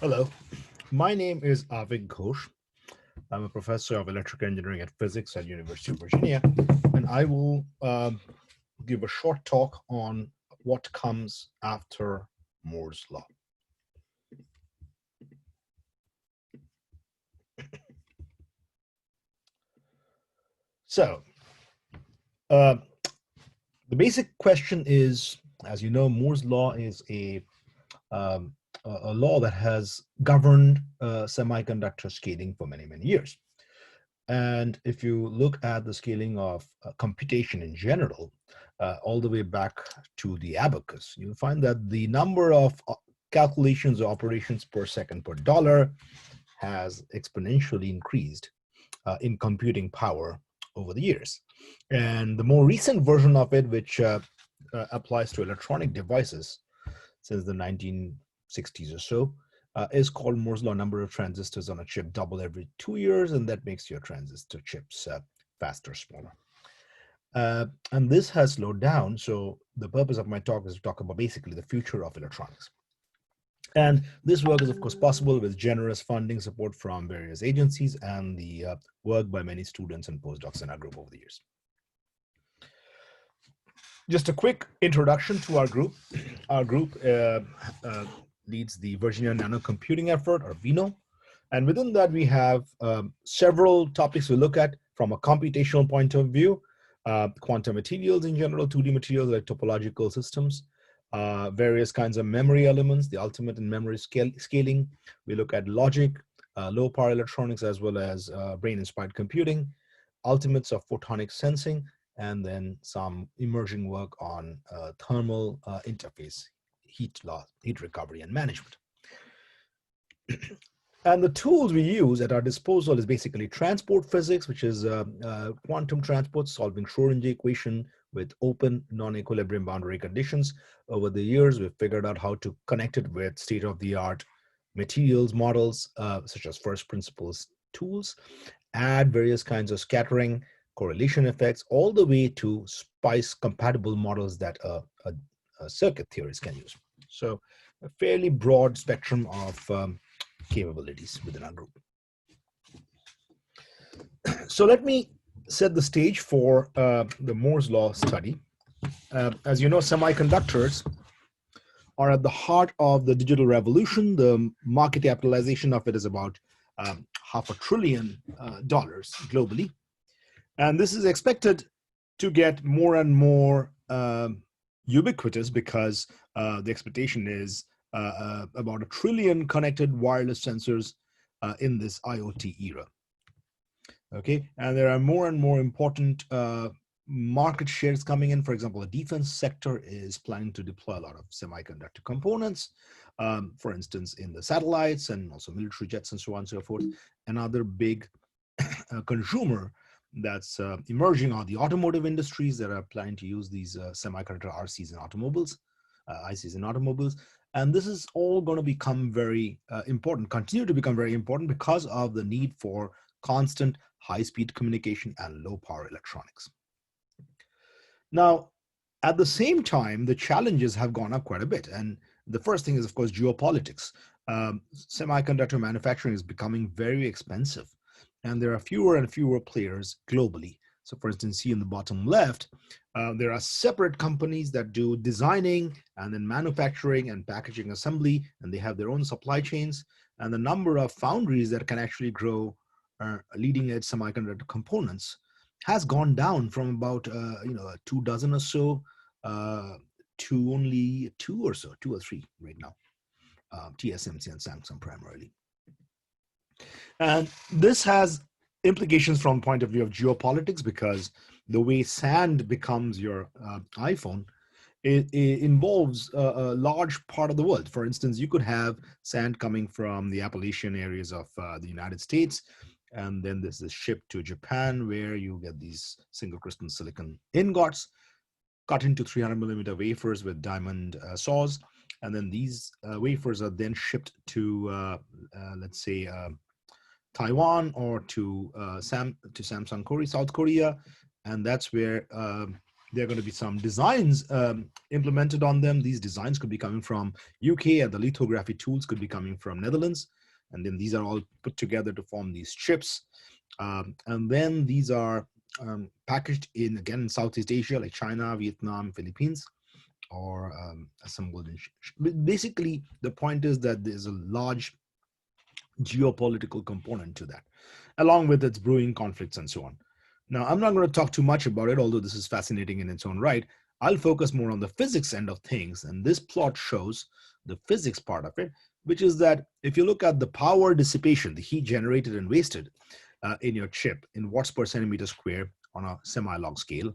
Hello, my name is Avik Ghosh. I'm a professor of electrical engineering and physics at University of Virginia, and I will give a short talk on what comes after Moore's law. So, uh, the basic question is, as you know, Moore's law is um, a law that has governed semiconductor scaling for many, many years. And if you look at the scaling of computation in general, all the way back to the abacus, you'll find that the number of calculations or operations per second per dollar has exponentially increased in computing power over the years. And the more recent version of it, which applies to electronic devices since the 1960s or so, is called Moore's law. Number of transistors on a chip double every 2 years, and that makes your transistor chips faster, smaller. And this has slowed down. So the purpose of my talk is to talk about basically the future of electronics. And this work is, of course, possible with generous funding support from various agencies and the work by many students and postdocs in our group over the years. Just a quick introduction to our group. Our group leads the Virginia Nano Computing Effort, or VINO. And within that, we have several topics we look at from a computational point of view, quantum materials in general, 2D materials like topological systems, various kinds of memory elements, the ultimate in memory scaling. We look at logic, low power electronics, as well as brain-inspired computing, ultimates of photonic sensing, and then some emerging work on thermal interface, heat loss, heat recovery, and management. And the tools we use at our disposal is basically transport physics, which is quantum transport, solving Schrodinger equation with open non-equilibrium boundary conditions. Over the years, we've figured out how to connect it with state-of-the-art materials models, such as first principles tools, add various kinds of scattering, correlation effects, all the way to SPICE compatible models that circuit theories can use. So a fairly broad spectrum of capabilities within our group. So let me set the stage for the Moore's law study. As you know, semiconductors are at the heart of the digital revolution. The market capitalization of it is about $500 billion globally. And this is expected to get more and more ubiquitous because the expectation is about 1 trillion connected wireless sensors in this IoT era. Okay, and there are more and more important market shares coming in. For example, the defense sector is planning to deploy a lot of semiconductor components, for instance, in the satellites and also military jets and so on and so forth. Another big consumer that's emerging are the automotive industries that are planning to use these semiconductor RCs in automobiles, ICs in automobiles. And this is all going to become very important, continue to become very important because of the need for constant high-speed communication and low-power electronics. Now, at the same time, the challenges have gone up quite a bit. And the first thing is, of course, geopolitics. Semiconductor manufacturing is becoming very expensive, and there are fewer and fewer players globally. So for instance, see in the bottom left, there are separate companies that do designing and then manufacturing and packaging assembly, and they have their own supply chains. And the number of foundries that can actually grow leading edge semiconductor components has gone down from about 2 dozen or so to only 2 or so, 2 or 3 right now. TSMC and Samsung primarily. And this has implications from the point of view of geopolitics, because the way sand becomes your iPhone, it involves a large part of the world. For instance, you could have sand coming from the Appalachian areas of the United States, and then this is shipped to Japan, where you get these single crystal silicon ingots cut into 300 millimeter wafers with diamond saws. And then these wafers are then shipped to, let's say, Taiwan or to Samsung Korea, South Korea, and that's where There are going to be some designs implemented on them. These designs could be coming from UK, and the lithography tools could be coming from Netherlands. And then these are all put together to form these chips. And then these are packaged in, again, in Southeast Asia, like China, Vietnam, Philippines, or assembled in. Basically, the point is that there's a large geopolitical component to that, along with its brewing conflicts and so on. Now, I'm not going to talk too much about it, although this is fascinating in its own right. I'll focus more on the physics end of things, and this plot shows the physics part of it, which is that if you look at the power dissipation, the heat generated and wasted in your chip in watts per centimeter square on a semi-log scale,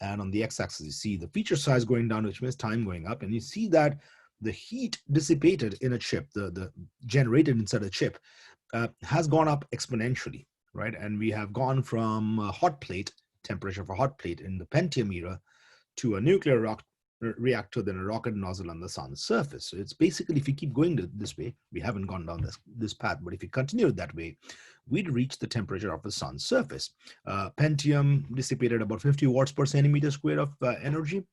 and on the x-axis you see the feature size going down, which means time going up, and you see that the heat dissipated in a chip, the generated inside a chip, has gone up exponentially, right? And we have gone from a hot plate, temperature of a hot plate in the Pentium era, to a nuclear reactor, then a rocket nozzle on the sun's surface. So it's basically, if you keep going this way, we haven't gone down this path, but if you continue that way, we'd reach the temperature of the sun's surface. Pentium dissipated about 50 watts per centimeter square of energy.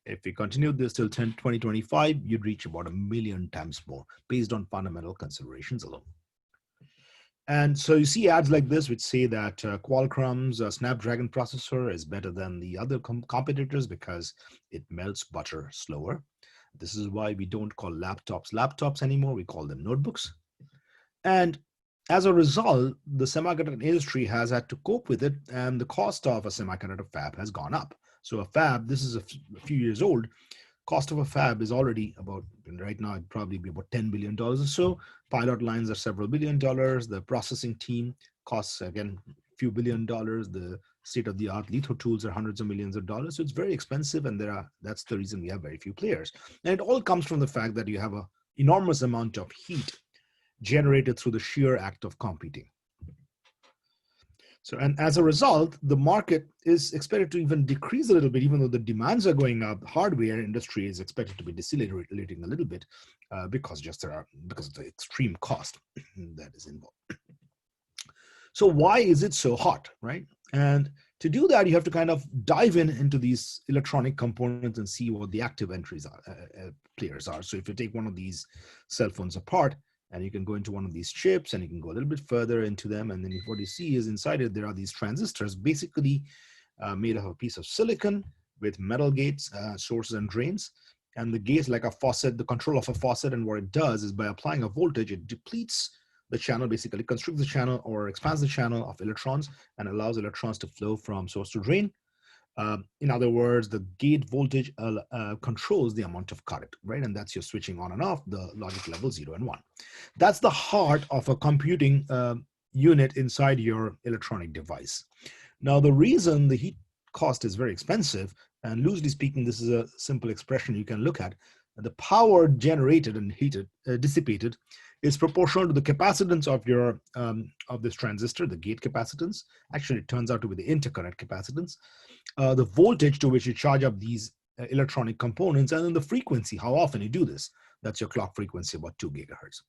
If we continue this till 2025, you'd reach about 1,000,000 times more based on fundamental considerations alone. And so you see ads like this which say that Qualcomm's Snapdragon processor is better than the other competitors because it melts butter slower. This is why we don't call laptops anymore. We call them notebooks. And as a result, the semiconductor industry has had to cope with it, and the cost of a semiconductor fab has gone up. So a fab, this is a few years old, cost of a fab is already about, right now, it'd probably be about $10 billion or so. Pilot lines are several $billion. The processing team costs, again, a few $billion. The state-of-the-art litho tools are hundreds of millions of dollars. So it's very expensive, and that's the reason we have very few players. And it all comes from the fact that you have an enormous amount of heat generated through the sheer act of competing. So, and as a result, the market is expected to even decrease a little bit, even though the demands are going up. The hardware industry is expected to be decelerating a little bit because of the extreme cost that is involved. So why is it so hot, right? And to do that, you have to kind of dive into these electronic components and see what the active entries are, players are. So if you take one of these cell phones apart, and you can go into one of these chips and you can go a little bit further into them. And then what you see is inside it, there are these transistors basically made of a piece of silicon with metal gates, sources and drains. And the gates, like a faucet, the control of a faucet. And what it does is by applying a voltage, it depletes the channel, basically constricts the channel or expands the channel of electrons and allows electrons to flow from source to drain. In other words, the gate voltage controls the amount of current, right? And that's your switching on and off, the logic level 0 and 1. That's the heart of a computing unit inside your electronic device. Now, the reason the heat cost is very expensive, and loosely speaking, this is a simple expression you can look at, the power generated and dissipated is proportional to the capacitance of your of this transistor, the gate capacitance. Actually, it turns out to be the interconnect capacitance, the voltage to which you charge up these electronic components, and then the frequency, how often you do this. That's your clock frequency, about 2 gigahertz.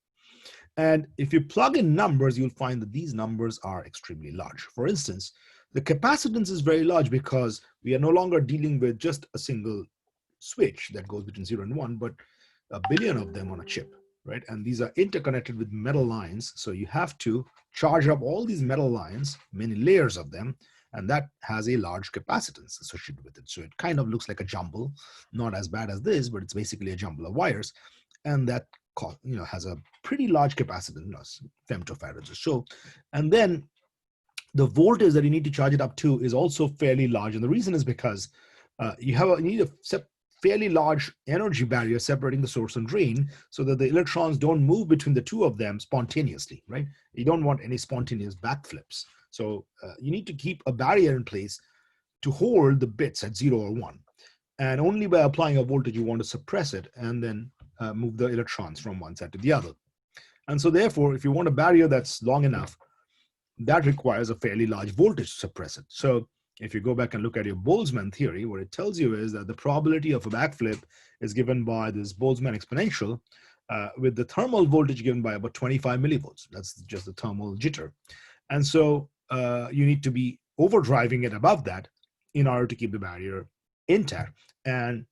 And if you plug in numbers, you'll find that these numbers are extremely large. For instance, the capacitance is very large because we are no longer dealing with just a single switch that goes between 0 and 1, but a billion of them on a chip, right? And these are interconnected with metal lines. So you have to charge up all these metal lines, many layers of them, and that has a large capacitance associated with it. So it kind of looks like a jumble, not as bad as this, but it's basically a jumble of wires. And that has a pretty large capacitance, femtofarads or so. And then the voltage that you need to charge it up to is also fairly large. And the reason is because you need a fairly large energy barrier separating the source and drain so that the electrons don't move between the two of them spontaneously, right? You don't want any spontaneous backflips. So you need to keep a barrier in place to hold the bits at 0 or 1. And only by applying a voltage, you want to suppress it and then move the electrons from one side to the other. And so therefore, if you want a barrier that's long enough, that requires a fairly large voltage to suppress it. So if you go back and look at your Boltzmann theory, what it tells you is that the probability of a backflip is given by this Boltzmann exponential with the thermal voltage given by about 25 millivolts. That's just the thermal jitter. And so you need to be overdriving it above that in order to keep the barrier intact. And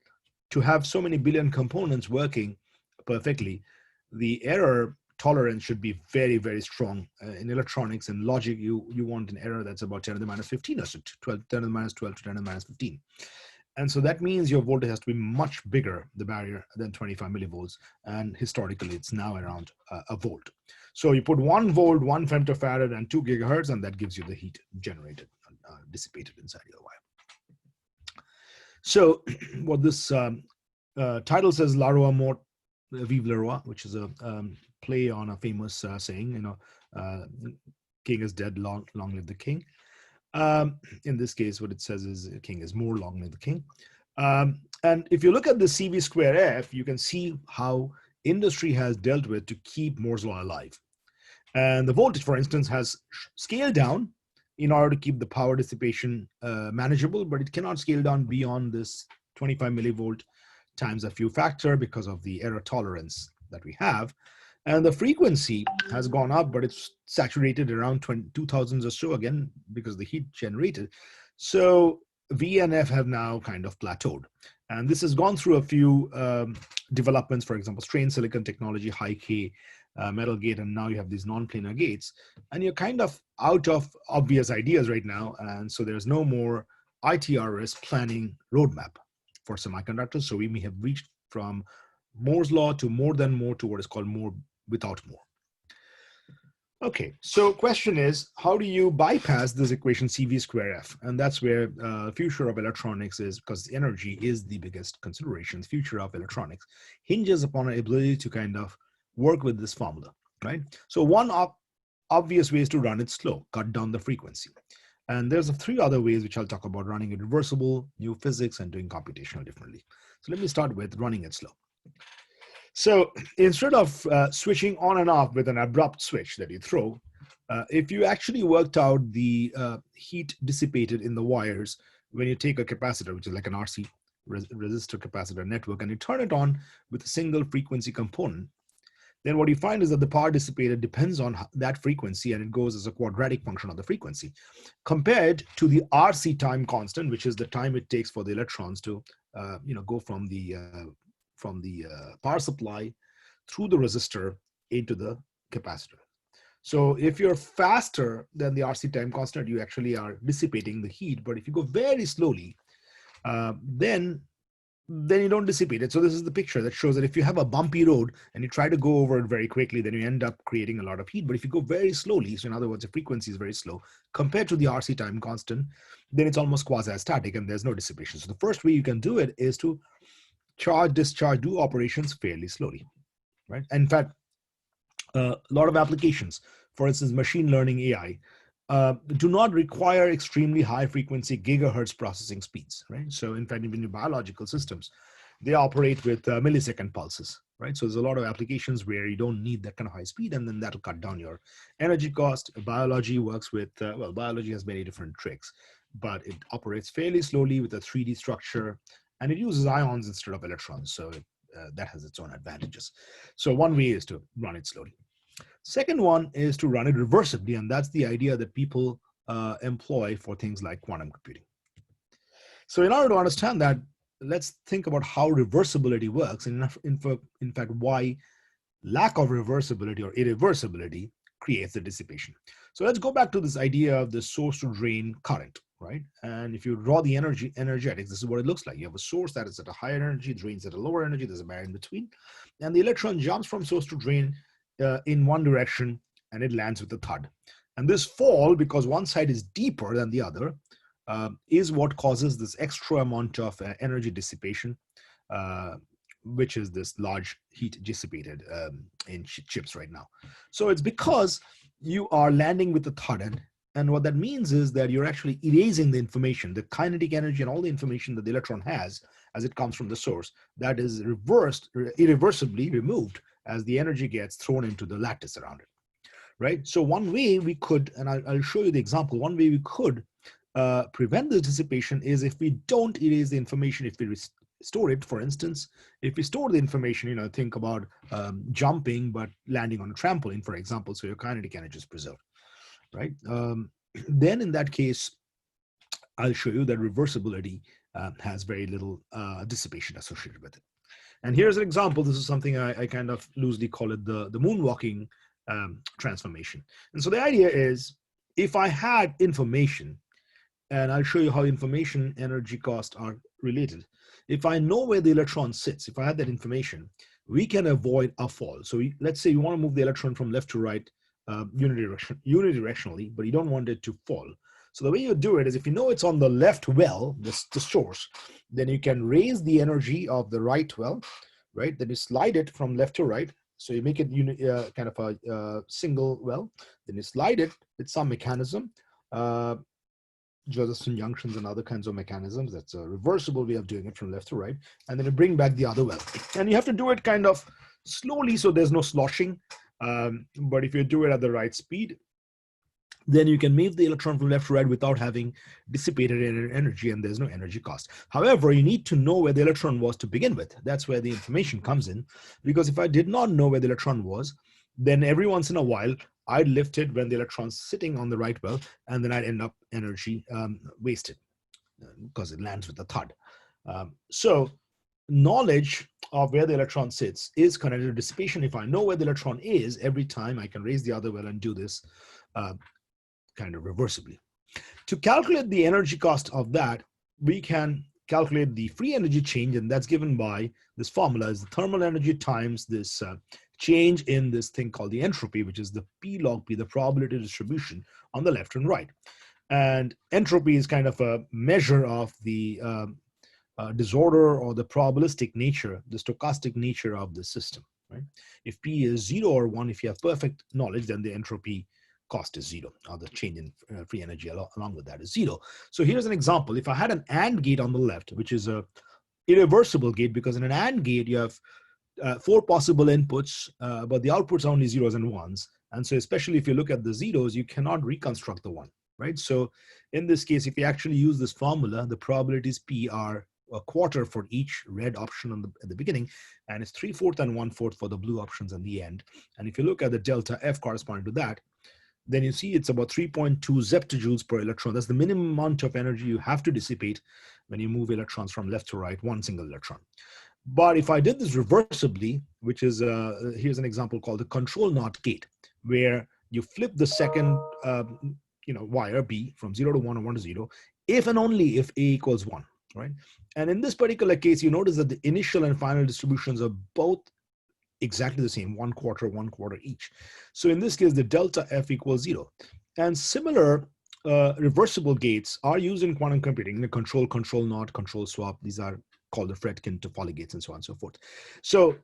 to have so many billion components working perfectly, the error tolerance should be very, very strong. In electronics and logic, you want an error that's about 10 to the minus 15 or so, 12, 10 to the minus 12 to 10 to the minus 15. And so that means your voltage has to be much bigger, the barrier, than 25 millivolts. And historically, it's now around a volt. So you put 1 volt, 1 femtofarad, and 2 gigahertz, and that gives you the heat generated, dissipated inside your wire. So what this title says, La Roi Mort, Vive le Roi, which is a play on a famous saying, king is dead, long live the king. In this case, what it says is king is more, long live the king. And if you look at the CV square F, you can see how industry has dealt with to keep Moore's law alive. And the voltage, for instance, has scaled down in order to keep the power dissipation manageable, but it cannot scale down beyond this 25 millivolt times a few factor because of the error tolerance that we have. And the frequency has gone up, but it's saturated around 2000s or so, again, because of the heat generated. So V and F have now kind of plateaued. And this has gone through a few developments, for example, strained silicon technology, high K, metal gate, and now you have these non-planar gates. And you're kind of out of obvious ideas right now. And so there's no more ITRS planning roadmap for semiconductors. So we may have reached from Moore's law to more than more to what is called more without more. Okay, so question is, how do you bypass this equation CV square F? And that's where the future of electronics is, because energy is the biggest consideration. The future of electronics hinges upon our ability to kind of work with this formula, right? So one obvious way is to run it slow, cut down the frequency. And there's 3 other ways which I'll talk about: running it reversible, new physics, and doing computational differently. So let me start with running it slow. So instead of switching on and off with an abrupt switch that you throw, if you actually worked out the heat dissipated in the wires when you take a capacitor, which is like an RC resistor capacitor network, and you turn it on with a single frequency component, then what you find is that the power dissipated depends on that frequency, and it goes as a quadratic function of the frequency, compared to the RC time constant, which is the time it takes for the electrons to go from the power supply through the resistor into the capacitor. So if you're faster than the RC time constant, you actually are dissipating the heat. But if you go very slowly, then you don't dissipate it. So this is the picture that shows that if you have a bumpy road and you try to go over it very quickly, then you end up creating a lot of heat. But if you go very slowly, so in other words, the frequency is very slow compared to the RC time constant, then it's almost quasi-static and there's no dissipation. So the first way you can do it is to charge, discharge, do operations fairly slowly, right? In fact, a lot of applications, for instance, machine learning AI, do not require extremely high frequency gigahertz processing speeds, right? So in fact, even in biological systems, they operate with millisecond pulses, right? So there's a lot of applications where you don't need that kind of high speed, and then that'll cut down your energy cost. Biology works with, biology has many different tricks, but it operates fairly slowly with a 3D structure, and it uses ions instead of electrons. So that has its own advantages. So one way is to run it slowly. Second one is to run it reversibly, and that's the idea that people employ for things like quantum computing. So in order to understand that, let's think about how reversibility works, and in fact, why lack of reversibility or irreversibility creates the dissipation. So let's go back to this idea of the source to drain current, right? And if you draw the energetics, this is what it looks like. You have a source that is at a higher energy, drains at a lower energy, there's a barrier in between, and the electron jumps from source to drain in one direction, and it lands with the thud. And this fall, because one side is deeper than the other, is what causes this extra amount of energy dissipation, which is this large heat dissipated in chips right now. So it's because you are landing with the thud, and what that means is that you're actually erasing the information, the kinetic energy and all the information that the electron has as it comes from the source, that is irreversibly removed as the energy gets thrown into the lattice around it, right? So one way we could, and I'll show you the example, one way we could prevent the dissipation is if we don't erase the information, if we store it. For instance, if we store the information, think about jumping but landing on a trampoline, for example, so your kinetic energy is preserved, right? Then in that case, I'll show you that reversibility has very little dissipation associated with it. And here's an example. This is something I kind of loosely call it the moonwalking transformation. And so the idea is, if I had information, and I'll show you how information energy cost are related. If I know where the electron sits, if I had that information, we can avoid a fall. So let's say you want to move the electron from left to right unidirectionally, but you don't want it to fall. So the way you do it is, if you know it's on the left well, the source, then you can raise the energy of the right well, right? Then you slide it from left to right. So you make it kind of a single well. Then you slide it with some mechanism, Josephson junctions and other kinds of mechanisms. That's a reversible way of doing it from left to right. And then you bring back the other well. And you have to do it kind of slowly so there's no sloshing. But if you do it at the right speed, then you can move the electron from left to right without having dissipated energy, and there's no energy cost. However, you need to know where the electron was to begin with. That's where the information comes in, because if I did not know where the electron was, then every once in a while, I'd lift it when the electron's sitting on the right well, and then I'd end up energy wasted because it lands with a thud. So knowledge of where the electron sits is connected to dissipation. If I know where the electron is, every time I can raise the other well and do this kind of reversibly. To calculate the energy cost of that, we can calculate the free energy change, and that's given by this formula is the thermal energy times this change in this thing called the entropy, which is the P log P, the probability distribution on the left and right. And entropy is kind of a measure of the disorder or the probabilistic nature, the stochastic nature of the system, right? If P is 0 or 1, if you have perfect knowledge, then the entropy cost is 0, or the change in free energy along with that is 0. So here's an example. If I had an AND gate on the left, which is a irreversible gate, because in an AND gate, you have 4 possible inputs, but the outputs are only zeros and ones. And so especially if you look at the zeros, you cannot reconstruct the one, right? So in this case, if you actually use this formula, the probabilities P are a quarter for each red option at the beginning, and it's 3/4 and 1/4 for the blue options in the end. And if you look at the delta F corresponding to that, then you see it's about 3.2 zeptojoules per electron. That's the minimum amount of energy you have to dissipate when you move electrons from left to right, one single electron. But if I did this reversibly, which is, here's an example called the control NOT gate, where you flip the second wire B from 0 to 1 or 1 to 0, if and only if A equals 1, right? And in this particular case, you notice that the initial and final distributions are both exactly the same, 1/4, 1/4 each. So in this case, the delta F equals 0. And similar reversible gates are used in quantum computing, the control NOT, control swap. These are called the Fredkin Toffoli gates and so on and so forth. So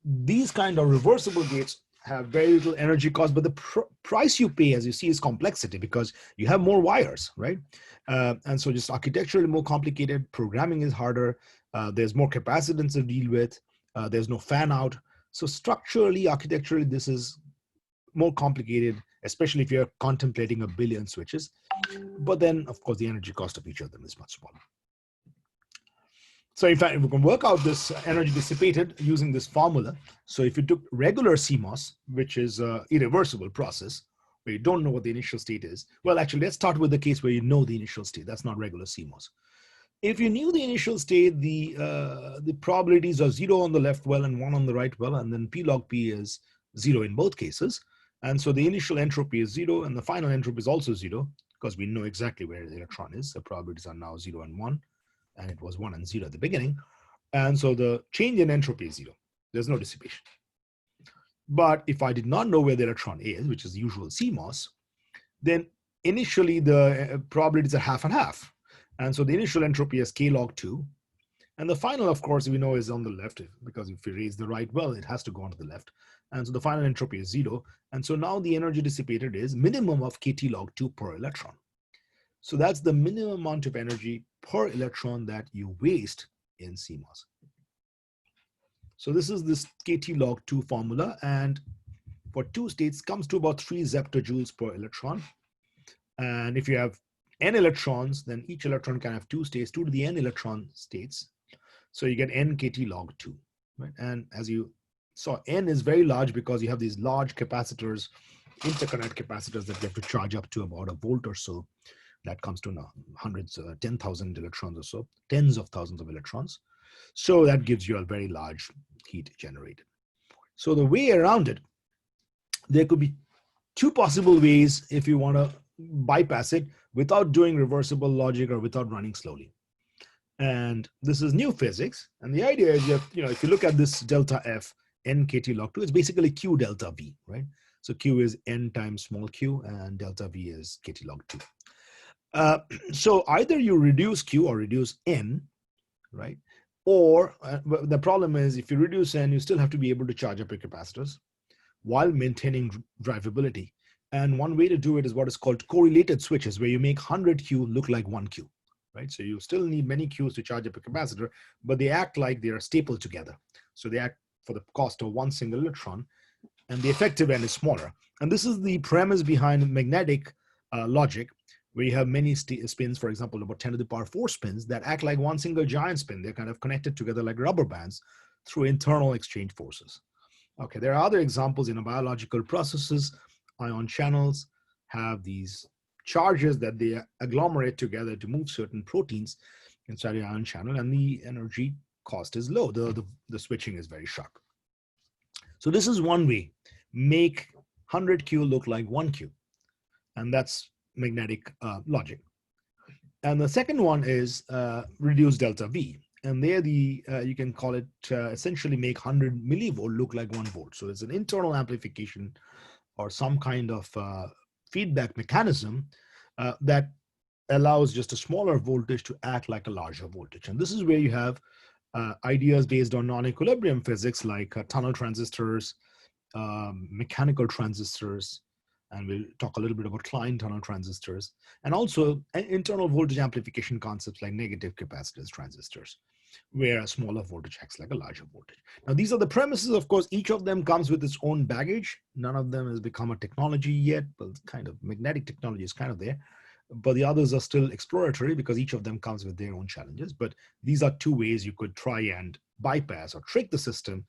these kind of reversible gates have very little energy cost, but the price you pay, as you see, is complexity, because you have more wires, right? And so just architecturally more complicated, programming is harder, there's more capacitance to deal with, there's no fan out. So structurally, architecturally, this is more complicated, especially if you're contemplating a billion switches. But then, of course, the energy cost of each of them is much smaller. So in fact, we can work out this energy dissipated using this formula. So if you took regular CMOS, which is an irreversible process, where you don't know what the initial state is. Well, actually, let's start with the case where you know the initial state. That's not regular CMOS. If you knew the initial state, the probabilities are 0 on the left well and 1 on the right well, and then P log P is 0 in both cases. And so the initial entropy is 0, and the final entropy is also 0, because we know exactly where the electron is. The probabilities are now 0 and 1, and it was 1 and 0 at the beginning. And so the change in entropy is 0. There's no dissipation. But if I did not know where the electron is, which is the usual CMOS, then initially the probabilities are half and half. And so the initial entropy is K log 2. And the final, of course, we know is on the left, because if you raise the right well, it has to go onto the left. And so the final entropy is 0. And so now the energy dissipated is minimum of KT log 2 per electron. So that's the minimum amount of energy per electron that you waste in CMOS. So this is this KT log 2 formula. And for 2 states, comes to about 3 zeptojoules per electron. And if you have n electrons, then each electron can have 2 states, 2 to the n electron states. So you get n KT log 2, right? And as you saw, n is very large because you have these large capacitors, interconnect capacitors that you have to charge up to about a volt or so, That comes to hundreds, 10,000 electrons or so, tens of thousands of electrons. So that gives you a very large heat generated. So the way around it, there could be two possible ways if you want to bypass it without doing reversible logic or without running slowly. And this is new physics. And the idea is, if you look at this delta F, n kt log 2, it's basically Q delta V, right? So Q is n times small q, and delta V is kt log 2. So either you reduce Q or reduce n, right? Or the problem is, if you reduce n, you still have to be able to charge up your capacitors while maintaining drivability. And one way to do it is what is called correlated switches, where you make 100 Q look like 1 Q, right? So you still need many Qs to charge up a capacitor, but they act like they are stapled together. So they act for the cost of one single electron, and the effective end is smaller. And this is the premise behind magnetic logic, where you have many spins, for example, about 10 to the power 4 spins that act like one single giant spin. They're kind of connected together like rubber bands through internal exchange forces. Okay, there are other examples in biological processes. Ion channels have these charges that they agglomerate together to move certain proteins inside the ion channel, and the energy cost is low. The switching is very sharp. So this is one way, make 100 Q look like 1 Q, and that's magnetic logic. And the second one is reduce delta V. And there you can call it essentially make 100 millivolt look like 1 volt. So it's an internal amplification or some kind of feedback mechanism that allows just a smaller voltage to act like a larger voltage. And this is where you have ideas based on non-equilibrium physics like tunnel transistors, mechanical transistors, and we'll talk a little bit about Klein tunnel transistors, and also internal voltage amplification concepts like negative capacitance transistors, where a smaller voltage acts like a larger voltage. Now, these are the premises. Of course, each of them comes with its own baggage. None of them has become a technology yet, but kind of magnetic technology is kind of there. But the others are still exploratory because each of them comes with their own challenges. But these are two ways you could try and bypass or trick the system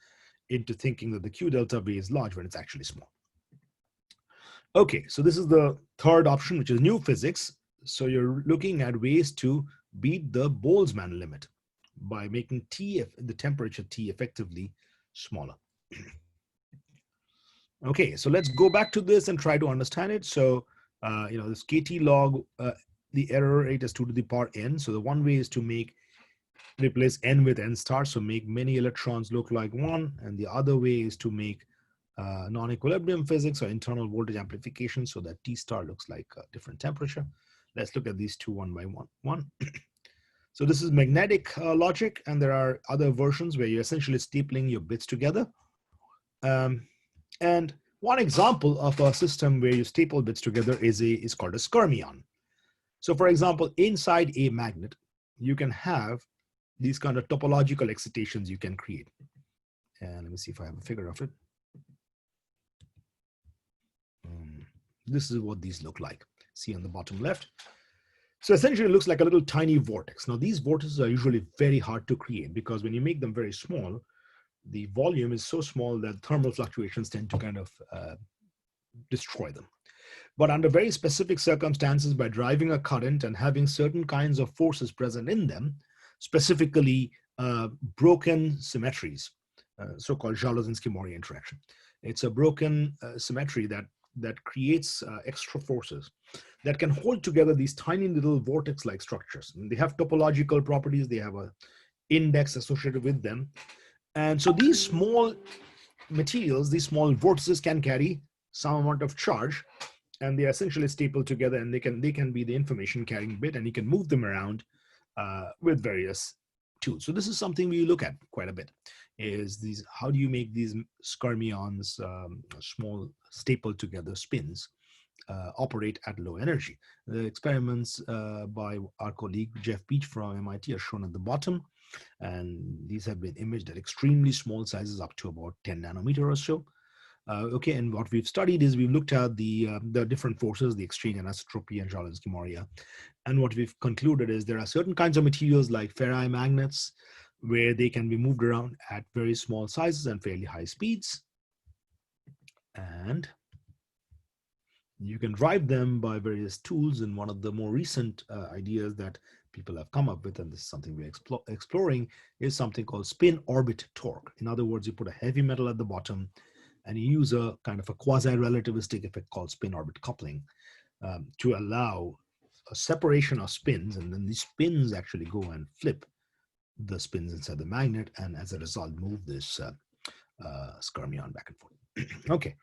into thinking that the Q delta V is large when it's actually small. Okay, so this is the third option, which is new physics. So you're looking at ways to beat the Boltzmann limit by making the temperature T effectively smaller. Okay, so let's go back to this and try to understand it. So, this KT log, the error rate is 2 to the power n. So the one way is to replace n with n star, so make many electrons look like 1. And the other way is to make non-equilibrium physics or internal voltage amplification so that T star looks like a different temperature. Let's look at these two one by one. So this is magnetic logic, and there are other versions where you're essentially stapling your bits together. And one example of a system where you staple bits together is called a skyrmion. So for example, inside a magnet, you can have these kind of topological excitations you can create. And let me see if I have a figure of it. This is what these look like. See on the bottom left. So essentially it looks like a little tiny vortex. Now these vortices are usually very hard to create because when you make them very small, the volume is so small that thermal fluctuations tend to kind of destroy them. But under very specific circumstances, by driving a current and having certain kinds of forces present in them, specifically broken symmetries, so-called Zhablonski-Maury interaction. It's a broken symmetry that creates extra forces that can hold together these tiny little vortex-like structures. And they have topological properties. They have an index associated with them. And so these small materials, these small vortices can carry some amount of charge, and they're essentially stapled together, and they can be the information carrying bit, and you can move them around with various tools. So this is something we look at quite a bit, is how do you make these skyrmions, small stapled together spins, operate at low energy. The experiments by our colleague Jeff Beach from MIT are shown at the bottom, and these have been imaged at extremely small sizes up to about 10 nanometer or so. Okay, and what we've studied is we've looked at the different forces, the exchange anisotropy and Zhablonski-Maury. And what we've concluded is there are certain kinds of materials like ferrimagnets where they can be moved around at very small sizes and fairly high speeds. And You can drive them by various tools, and one of the more recent ideas that people have come up with, and this is something we're exploring, is something called spin orbit torque. In other words, you put a heavy metal at the bottom and you use a kind of a quasi-relativistic effect called spin orbit coupling to allow a separation of spins, and then these spins actually go and flip the spins inside the magnet, and as a result move this skyrmion back and forth. Okay,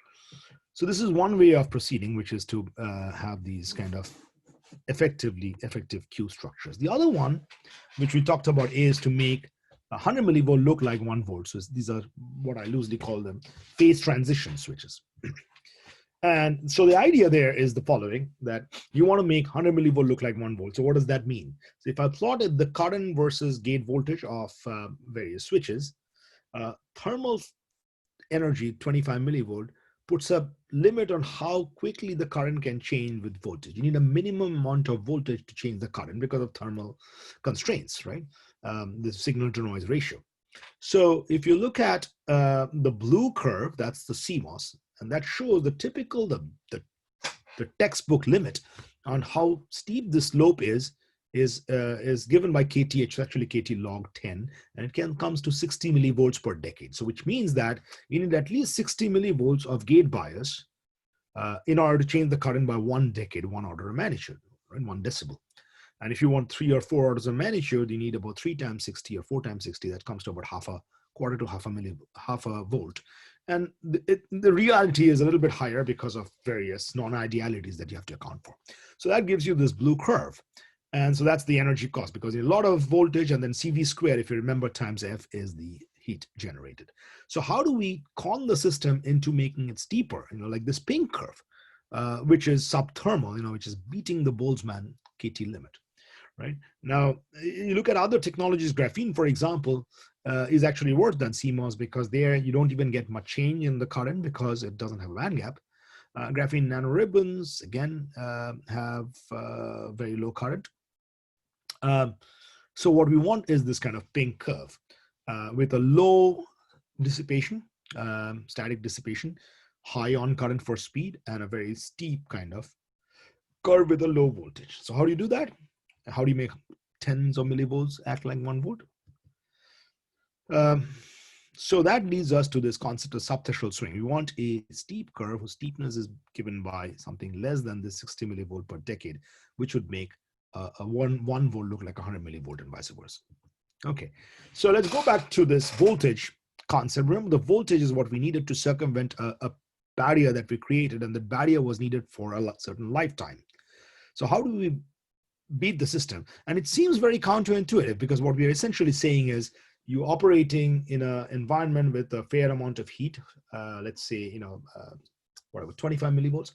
so this is one way of proceeding, which is to have these kind of effective Q structures. The other one, which we talked about, is to make 100 millivolt look like 1 volt. So these are what I loosely call them phase transition switches. And so the idea there is the following, that you want to make 100 millivolt look like 1 volt. So what does that mean? So if I plotted the current versus gate voltage of various switches, thermal energy, 25 millivolt, puts a limit on how quickly the current can change with voltage. You need a minimum amount of voltage to change the current because of thermal constraints, right? The signal to noise ratio. So if you look at the blue curve, that's the CMOS, and that shows the typical, the textbook limit on how steep the slope is given by KT. It's actually KT log 10, and it comes to 60 millivolts per decade. So which means that you need at least 60 millivolts of gate bias in order to change the current by 1 decade, 1 order of magnitude, right? 1 decibel. And if you want 3 or 4 orders of magnitude, you need about 3 times 60 or 4 times 60. That comes to about quarter to half a volt. And the reality is a little bit higher because of various non-idealities that you have to account for. So that gives you this blue curve. And so that's the energy cost, because a lot of voltage, and then CV squared, if you remember, times F is the heat generated. So how do we con the system into making it steeper? Like this pink curve, which is subthermal, which is beating the Boltzmann KT limit. Right now, you look at other technologies. Graphene, for example, is actually worse than CMOS, because there you don't even get much change in the current because it doesn't have a band gap. Graphene nanoribbons, again, have very low current. So what we want is this kind of pink curve with a low dissipation, static dissipation, high on current for speed, and a very steep kind of curve with a low voltage. So how do you do that? How do you make tens of millivolts act like 1 volt? So that leads us to this concept of subthreshold swing. We want a steep curve whose steepness is given by something less than this 60 millivolt per decade, which would make a 1 volt look like 100 millivolt and vice versa. Okay, so let's go back to this voltage concept. Remember, the voltage is what we needed to circumvent a barrier that we created, and the barrier was needed for a certain lifetime. So how do we beat the system? And it seems very counterintuitive, because what we are essentially saying is you're operating in an environment with a fair amount of heat, let's say, whatever, 25 millivolts,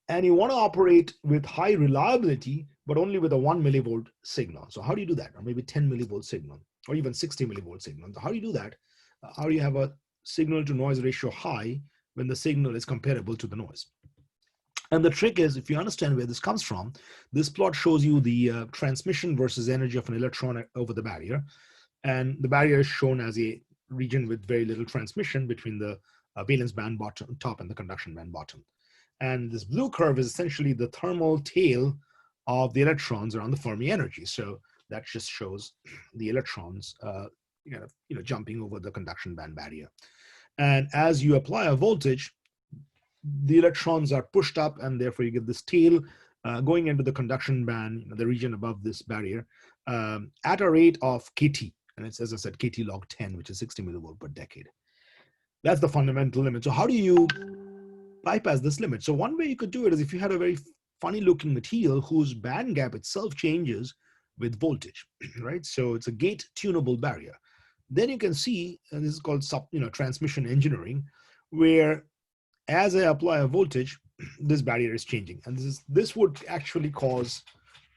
and you want to operate with high reliability, but only with a 1 millivolt signal. So how do you do that? Or maybe 10 millivolt signal, or even 60 millivolt signal. So how do you do that? How do you have a signal to noise ratio high when the signal is comparable to the noise? And the trick is, if you understand where this comes from, this plot shows you the transmission versus energy of an electron over the barrier. And the barrier is shown as a region with very little transmission between the valence band bottom, top and the conduction band bottom. And this blue curve is essentially the thermal tail of the electrons around the Fermi energy. So that just shows the electrons jumping over the conduction band barrier. And as you apply a voltage, the electrons are pushed up, and therefore you get this tail going into the conduction band, the region above this barrier, at a rate of KT. And it's, as I said, KT log 10, which is 60 millivolt per decade. That's the fundamental limit. So how do you bypass this limit? So one way you could do it is if you had a very funny looking material whose band gap itself changes with voltage, right? So it's a gate tunable barrier. Then you can see, and this is called transmission engineering, where as I apply a voltage, this barrier is changing. And this would actually cause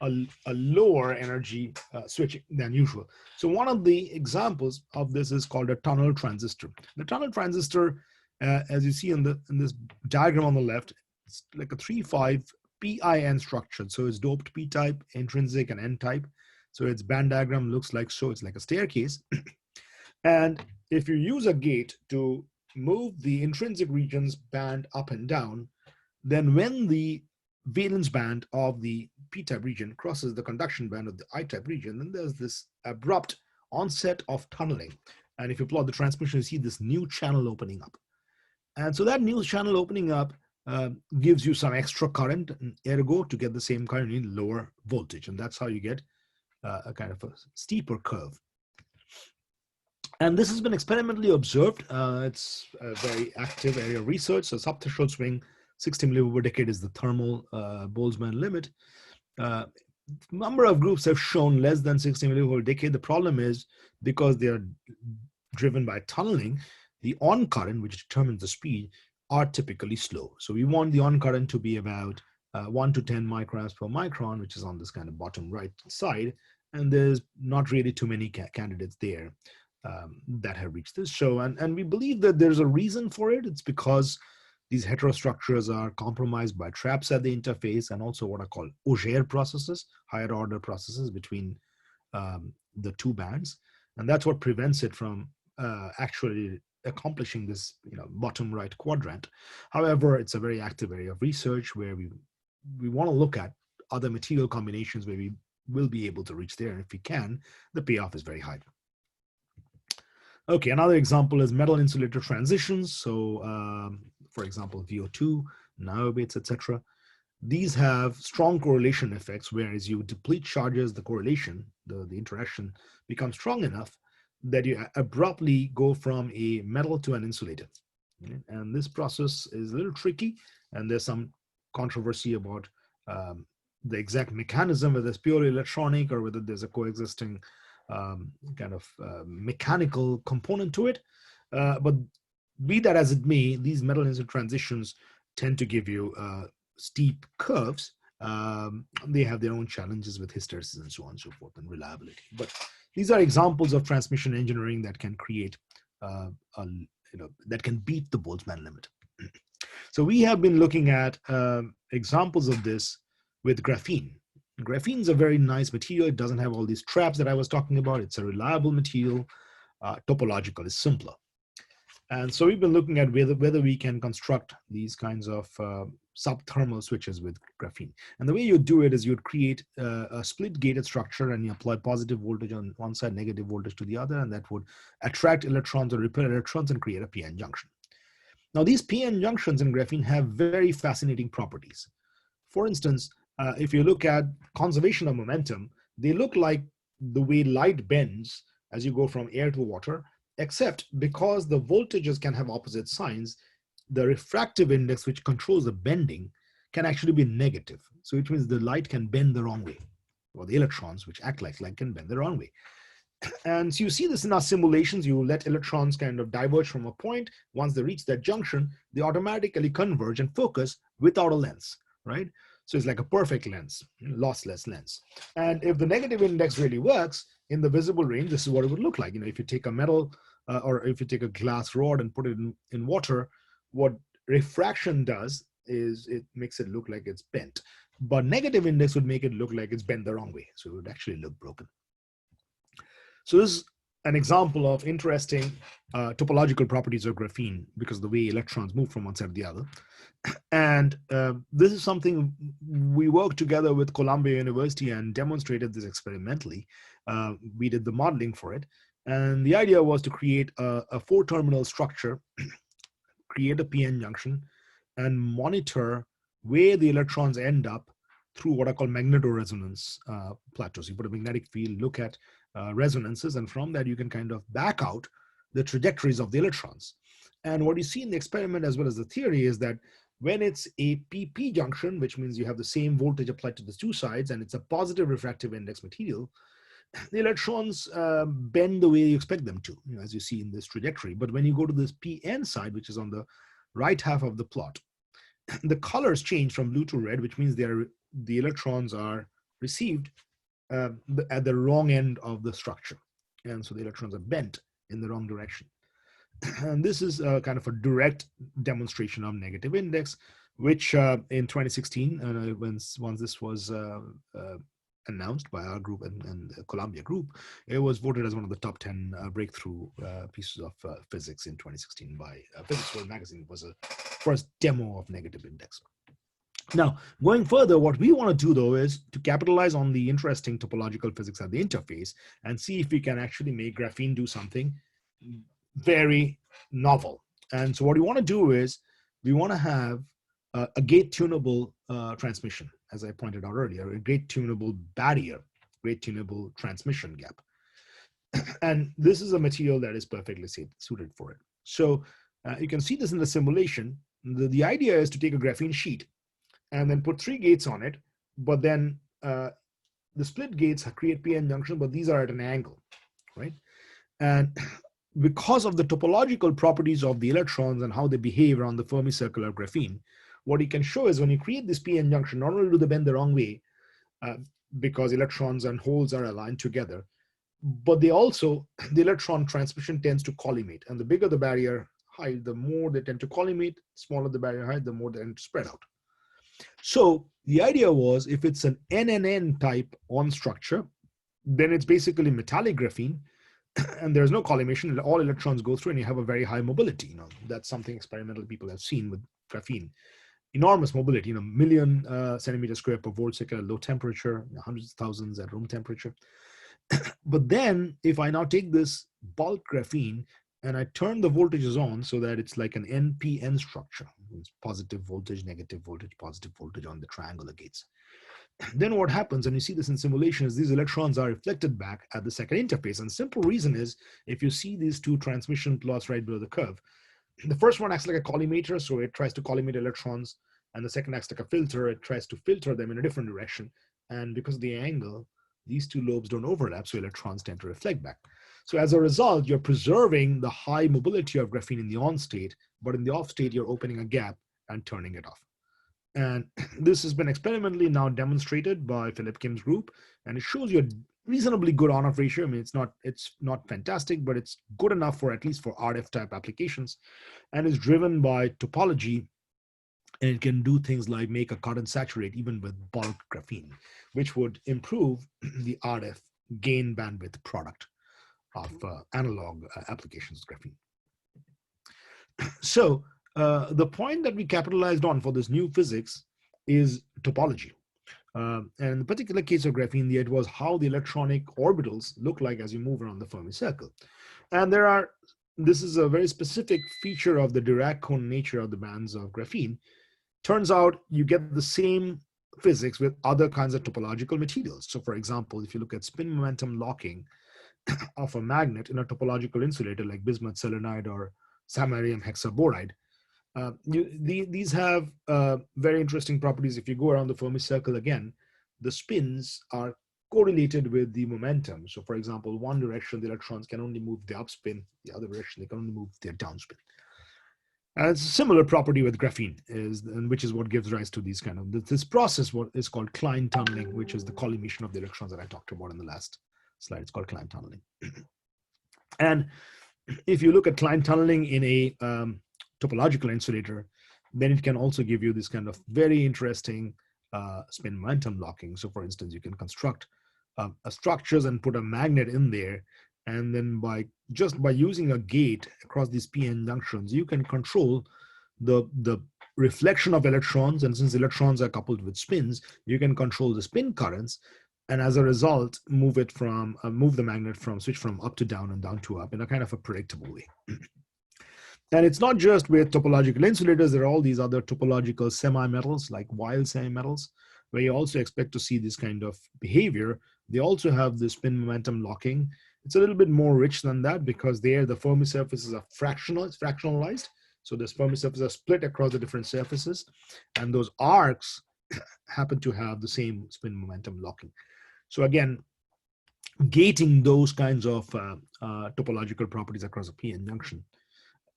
a lower energy switching than usual. So one of the examples of this is called a tunnel transistor. The tunnel transistor, as you see in this diagram on the left, it's like a 3-5 PIN structure. So it's doped P-type, intrinsic, and N-type. So its band diagram looks like so. It's like a staircase. And if you use a gate to move the intrinsic region's band up and down, then when the valence band of the p-type region crosses the conduction band of the i-type region, then there's this abrupt onset of tunneling. And if you plot the transmission, you see this new channel opening up. And so that new channel opening up gives you some extra current, and ergo, to get the same current, you need lower voltage. And that's how you get a kind of a steeper curve. And this has been experimentally observed. It's a very active area of research. So subthreshold swing, 60 millivolts per decade is the thermal Boltzmann limit. Number of groups have shown less than 60 millivolts per decade. The problem is because they are driven by tunneling, the on current, which determines the speed, are typically slow. So we want the on current to be about 1 to 10 microns per micron, which is on this kind of bottom right side. And there's not really too many candidates there that have reached this. So, and we believe that there's a reason for it. It's because these heterostructures are compromised by traps at the interface, and also what are called Auger processes, higher order processes between the two bands. And that's what prevents it from actually accomplishing this, bottom right quadrant. However, it's a very active area of research where we want to look at other material combinations where we will be able to reach there. And if we can, the payoff is very high. Okay, another example is metal insulator transitions. So, for example, VO2, niobates, etc. These have strong correlation effects, whereas you deplete charges, the correlation, the interaction becomes strong enough that you abruptly go from a metal to an insulator. And this process is a little tricky, and there's some controversy about the exact mechanism, whether it's purely electronic or whether there's a coexisting kind of mechanical component to it. But be that as it may, these metal insulator transitions tend to give you steep curves. They have their own challenges with hysteresis and so on and so forth, and reliability. But these are examples of transmission engineering that can create, that can beat the Boltzmann limit. So we have been looking at examples of this with graphene. Graphene is a very nice material. It doesn't have all these traps that I was talking about. It's a reliable material. Topological is simpler. And so we've been looking at whether we can construct these kinds of subthermal switches with graphene. And the way you do it is you'd create a split gated structure, and you apply positive voltage on one side, negative voltage to the other, and that would attract electrons or repel electrons and create a p-n junction. Now, these p-n junctions in graphene have very fascinating properties. For instance, if you look at conservation of momentum, they look like the way light bends as you go from air to water, except because the voltages can have opposite signs, the refractive index, which controls the bending, can actually be negative. So it means the light can bend the wrong way, or the electrons, which act like light, can bend the wrong way. And so you see this in our simulations. You let electrons kind of diverge from a point. Once they reach that junction, they automatically converge and focus without a lens, right? So it's like a perfect lens, lossless lens. And if the negative index really works in the visible range, this is what it would look like. If you take a metal or if you take a glass rod and put it in water, what refraction does is it makes it look like it's bent. But negative index would make it look like it's bent the wrong way. So it would actually look broken. So this is an example of interesting topological properties of graphene, because of the way electrons move from one side to the other. And this is something we worked together with Columbia University and demonstrated this experimentally. We did the modeling for it. And the idea was to create a 4-terminal structure, create a p-n junction, and monitor where the electrons end up through what are called magnetoresonance plateaus. You put a magnetic field, look at resonances, and from that you can kind of back out the trajectories of the electrons. And what you see in the experiment as well as the theory is that when it's a PP junction, which means you have the same voltage applied to the two sides, and it's a positive refractive index material, the electrons bend the way you expect them to, as you see in this trajectory. But when you go to this p-n side, which is on the right half of the plot, the colors change from blue to red, which means the electrons are received at the wrong end of the structure. And so the electrons are bent in the wrong direction. And this is kind of a direct demonstration of negative index, which in 2016, once this was announced by our group and the Columbia group, it was voted as one of the top 10 breakthrough pieces of physics in 2016 by Physics World magazine. It was a first demo of negative index. Now, going further, what we want to do, though, is to capitalize on the interesting topological physics at the interface and see if we can actually make graphene do something very novel. And so what we want to do is we want to have a gate tunable transmission, as I pointed out earlier, a gate tunable barrier, gate tunable transmission gap. And this is a material that is perfectly suited for it. So you can see this in the simulation. The idea is to take a graphene sheet and then put 3 gates on it, but then the split gates create p-n junction, but these are at an angle, right? And because of the topological properties of the electrons and how they behave around the Fermi circle of graphene, what you can show is when you create this p-n junction, not only do they bend the wrong way, because electrons and holes are aligned together, but they also, the electron transmission tends to collimate. And the bigger the barrier height, the more they tend to collimate, smaller the barrier height, the more they tend to spread out. So the idea was, if it's an NNN type on structure, then it's basically metallic graphene, and there's no collimation. All electrons go through, and you have a very high mobility. That's something experimental people have seen with graphene. Enormous mobility, million centimeters square per volt second at low temperature, hundreds of thousands at room temperature. But then, if I now take this bulk graphene and I turn the voltages on so that it's like an NPN structure, it's positive voltage, positive voltage on the triangular gates. Then what happens, and you see this in simulation, is these electrons are reflected back at the second interface. And the simple reason is, if you see these 2 transmission plots right below the curve, the first one acts like a collimator, so it tries to collimate electrons, and the second acts like a filter, it tries to filter them in a different direction. And because of the angle, these 2 lobes don't overlap, so electrons tend to reflect back. So as a result, you're preserving the high mobility of graphene in the on state, but in the off state, you're opening a gap and turning it off. And this has been experimentally now demonstrated by Philip Kim's group, and it shows you a reasonably good on-off ratio. I mean, it's not fantastic, but it's good enough for at least for RF type applications, and is driven by topology, and it can do things like make a current saturate even with bulk graphene, which would improve the RF gain bandwidth product of analog applications of graphene. So the point that we capitalized on for this new physics is topology. And in the particular case of graphene, it was how the electronic orbitals look like as you move around the Fermi circle. And this is a very specific feature of the Dirac cone nature of the bands of graphene. Turns out you get the same physics with other kinds of topological materials. So for example, if you look at spin momentum locking of a magnet in a topological insulator like bismuth selenide or samarium hexaboride, these have very interesting properties. If you go around the Fermi circle again, the spins are correlated with the momentum. So for example, one direction, the electrons can only move the upspin, the other direction, they can only move their downspin. And it's a similar property with graphene, which is what gives rise to these kind of, this process, what is called Klein tunneling, which is the collimation of the electrons that I talked about in the last slide. It's called Klein tunneling. And if you look at Klein tunneling in a topological insulator, then it can also give you this kind of very interesting spin momentum locking. So for instance, you can construct structures and put a magnet in there, and then by using a gate across these p-n junctions, you can control the reflection of electrons. And since electrons are coupled with spins, you can control the spin currents, and as a result, move the magnet switch from up to down and down to up in a kind of a predictable way. And it's not just with topological insulators. There are all these other topological semi-metals like Weyl semi-metals, where you also expect to see this kind of behavior. They also have the spin momentum locking. It's a little bit more rich than that because there the Fermi surfaces are fractionalized. So the Fermi surfaces are split across the different surfaces, and those arcs happen to have the same spin momentum locking. So again, gating those kinds of topological properties across a p-n junction.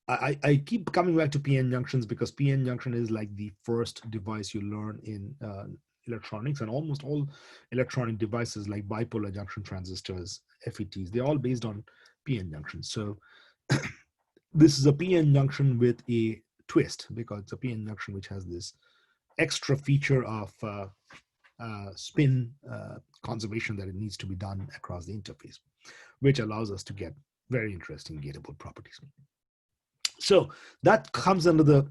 I keep coming back to p-n junctions because p-n junction is like the first device you learn in electronics, and almost all electronic devices like bipolar junction transistors, FETs, they're all based on p-n junctions. So this is a p-n junction with a twist because it's a p-n junction which has this extra feature of spin conservation that it needs to be done across the interface, which allows us to get very interesting gateable properties. So that comes under the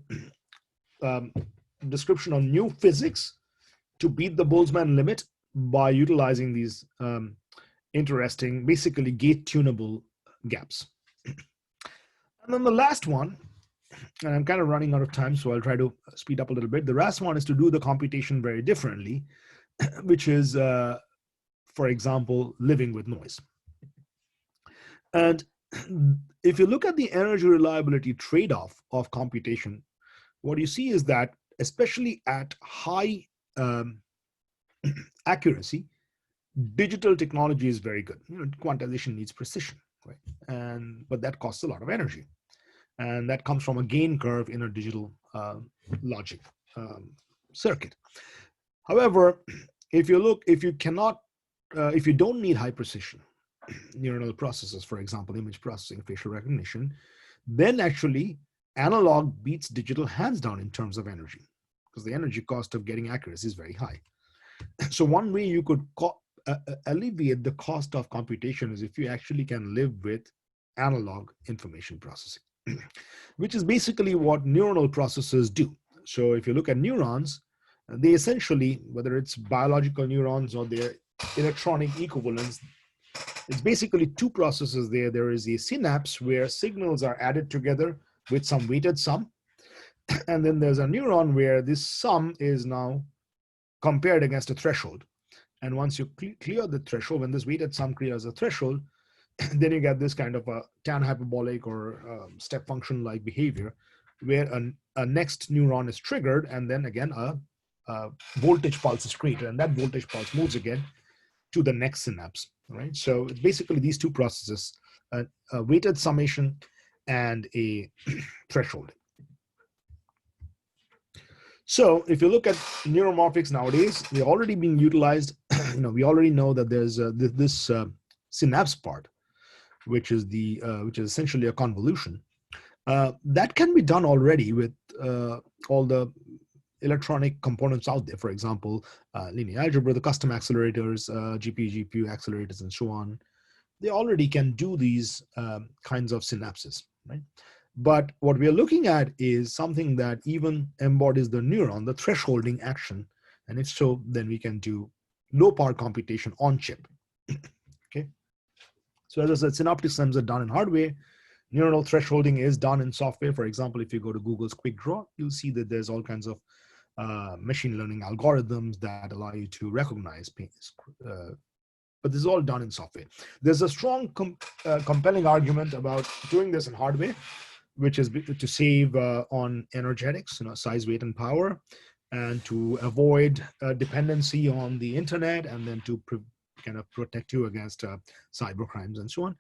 description of new physics to beat the Boltzmann limit by utilizing these interesting, basically gate tunable gaps. And then the last one, and I'm kind of running out of time, so I'll try to speed up a little bit. The last one is to do the computation very differently, which is, for example, living with noise. And if you look at the energy reliability trade-off of computation, what you see is that, especially at high accuracy, digital technology is very good. Quantization needs precision, right? But that costs a lot of energy. And that comes from a gain curve in a digital logic circuit. However, if you don't need high precision neuronal processes, for example, image processing, facial recognition, then actually analog beats digital hands down in terms of energy, because the energy cost of getting accuracy is very high. So one way you could alleviate the cost of computation is if you actually can live with analog information processing, which is basically what neuronal processors do. So if you look at neurons, they essentially, whether it's biological neurons or their electronic equivalents, it's basically two processes there. There is a synapse where signals are added together with some weighted sum. And then there's a neuron where this sum is now compared against a threshold. And once you clear the threshold, when this weighted sum clears a threshold, then you get this kind of a tan hyperbolic or step function like behavior, where a next neuron is triggered, and then again a voltage pulse is created, and that voltage pulse moves again to the next synapse, right? So it's basically these two processes, a weighted summation and a threshold. So if you look at neuromorphics nowadays, they're already being utilized. We already know that there's this synapse part, which is essentially a convolution. That can be done already with all the electronic components out there. For example, linear algebra, the custom accelerators, GPU accelerators, and so on. They already can do these kinds of synapses, right? But what we are looking at is something that even embodies the neuron, the thresholding action. And if so, then we can do low power computation on chip. Okay. So as I said, synaptic SIMs are done in hardware. Neuronal thresholding is done in software. For example, if you go to Google's Quick Draw, you'll see that there's all kinds of machine learning algorithms that allow you to recognize pains. But this is all done in software. There's a strong, compelling argument about doing this in hardware, which is to save on energetics, size, weight, and power, and to avoid dependency on the internet, and then to kind of protect you against cyber crimes and so on.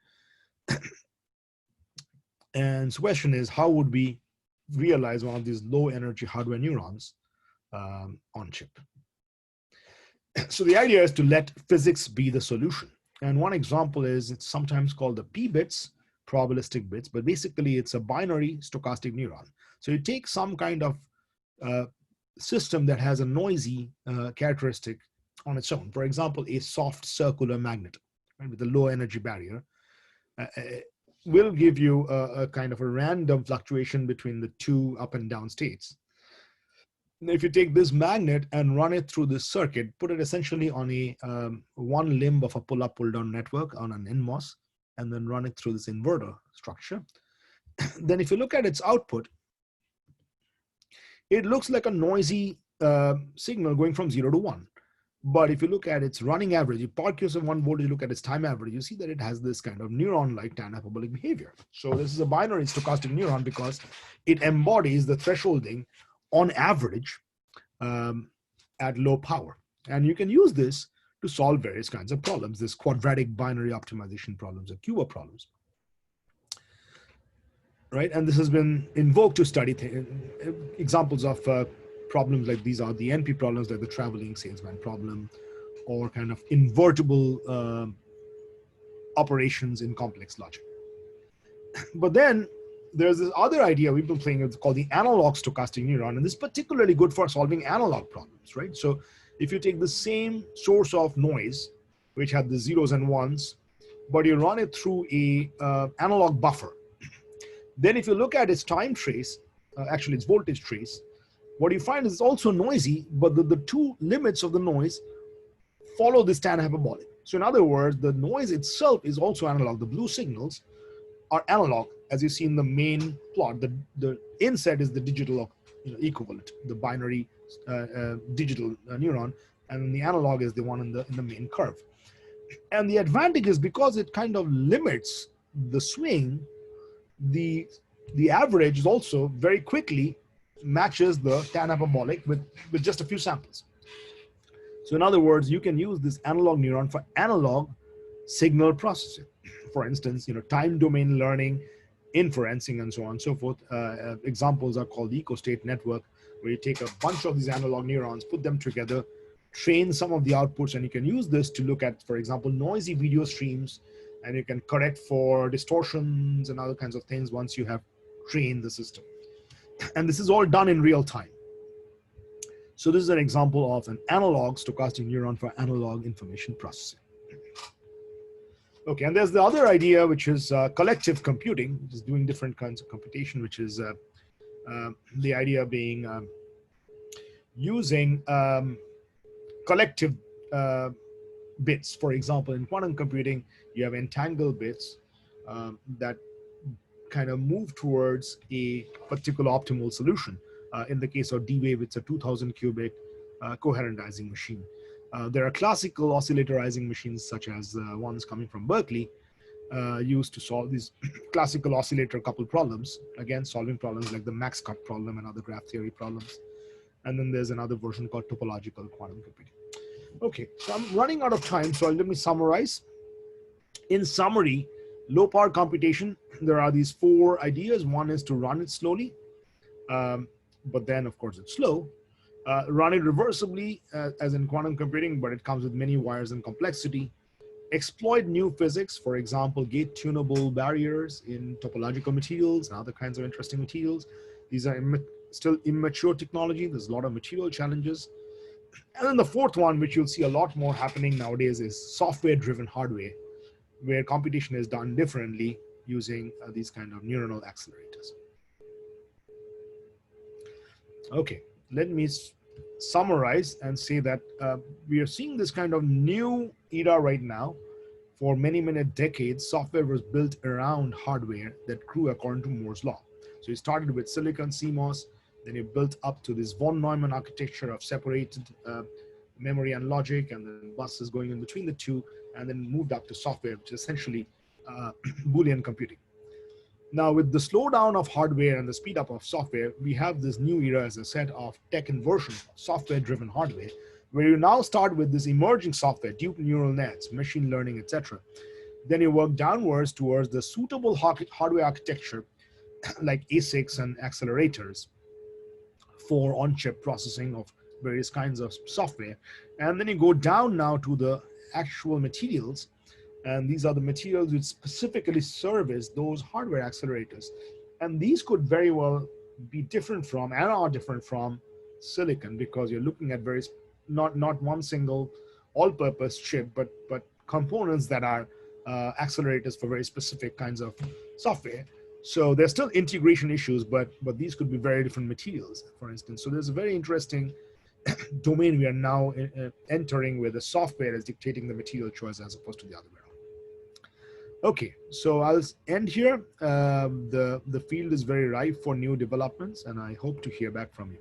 And the question is, how would we realize one of these low energy hardware neurons on chip? So the idea is to let physics be the solution. And one example is, it's sometimes called the P bits, probabilistic bits, but basically it's a binary stochastic neuron. So you take some kind of system that has a noisy characteristic on its own. For example, a soft circular magnet, right, with a low energy barrier will give you a kind of a random fluctuation between the two up and down states. If you take this magnet and run it through this circuit, put it essentially on a one limb of a pull-up, pull-down network on an NMOS, and then run it through this inverter structure, then if you look at its output, it looks like a noisy signal going from 0 to 1. But if you look at its running average, you park yourself 1 volt, you look at its time average, you see that it has this kind of neuron-like tan hyperbolic behavior. So this is a binary stochastic neuron because it embodies the thresholding on average at low power. And you can use this to solve various kinds of problems, this quadratic binary optimization problems or QA problems, right? And this has been invoked to study examples of problems like these are the NP problems, like the traveling salesman problem, or kind of invertible operations in complex logic. But then there's this other idea we've been playing with called the analog stochastic neuron, and this is particularly good for solving analog problems, right? So if you take the same source of noise, which had the zeros and ones, but you run it through a analog buffer, then if you look at its time trace, actually its voltage trace, what you find is it's also noisy, but the two limits of the noise follow this tan hyperbolic. So in other words, the noise itself is also analog. The blue signals are analog, as you see in the main plot. The inset is the digital equivalent, the binary digital neuron, and the analog is the one in the main curve. And the advantage is because it kind of limits the swing, the average is also very quickly matches the tan hyperbolic with just a few samples. So in other words, you can use this analog neuron for analog signal processing. For instance, time domain learning, inferencing, and so on and so forth. Examples are called the eco-state network, where you take a bunch of these analog neurons, put them together, train some of the outputs, and you can use this to look at, for example, noisy video streams, and you can correct for distortions and other kinds of things once you have trained the system. And this is all done in real time. So this is an example of an analog stochastic neuron for analog information processing. Okay, and there's the other idea, which is collective computing, which is doing different kinds of computation, which is the idea being using collective bits. For example, in quantum computing, you have entangled bits that kind of move towards a particular optimal solution. In the case of D-Wave, it's a 2000 qubit coherentizing machine. There are classical oscillatorizing machines, such as ones coming from Berkeley, used to solve these classical oscillator couple problems, again, solving problems like the max cut problem and other graph theory problems. And then there's another version called topological quantum computing. Okay, so I'm running out of time, so let me summarize. In summary, low power computation, there are these 4 ideas. One is to run it slowly, but then of course it's slow. Run it reversibly, as in quantum computing, but it comes with many wires and complexity. Exploit new physics, for example, gate tunable barriers in topological materials and other kinds of interesting materials. These are still immature technology. There's a lot of material challenges. And then the 4th one, which you'll see a lot more happening nowadays, is software-driven hardware, where computation is done differently using these kind of neuronal accelerators. Okay, let me summarize and say that we are seeing this kind of new era right now. For many decades, software was built around hardware that grew according to Moore's law. So you started with silicon CMOS, then you built up to this von Neumann architecture of separated memory and logic, and then buses going in between the two, and then moved up to software, which is essentially Boolean computing. Now, with the slowdown of hardware and the speed up of software, we have this new era, as I said, of tech inversion, software-driven hardware, where you now start with this emerging software, deep neural nets, machine learning, etc. Then you work downwards towards the suitable hardware architecture, like ASICs and accelerators for on-chip processing of various kinds of software. And then you go down now to the actual materials. And these are the materials which specifically service those hardware accelerators. And these could very well be different from and are different from silicon, because you're looking at various, not one single all-purpose chip, but components that are accelerators for very specific kinds of software. So there's still integration issues, but these could be very different materials, for instance. So there's a very interesting domain we are now entering, where the software is dictating the material choice as opposed to the other way around. Okay, so I'll end here. The field is very ripe for new developments, and I hope to hear back from you.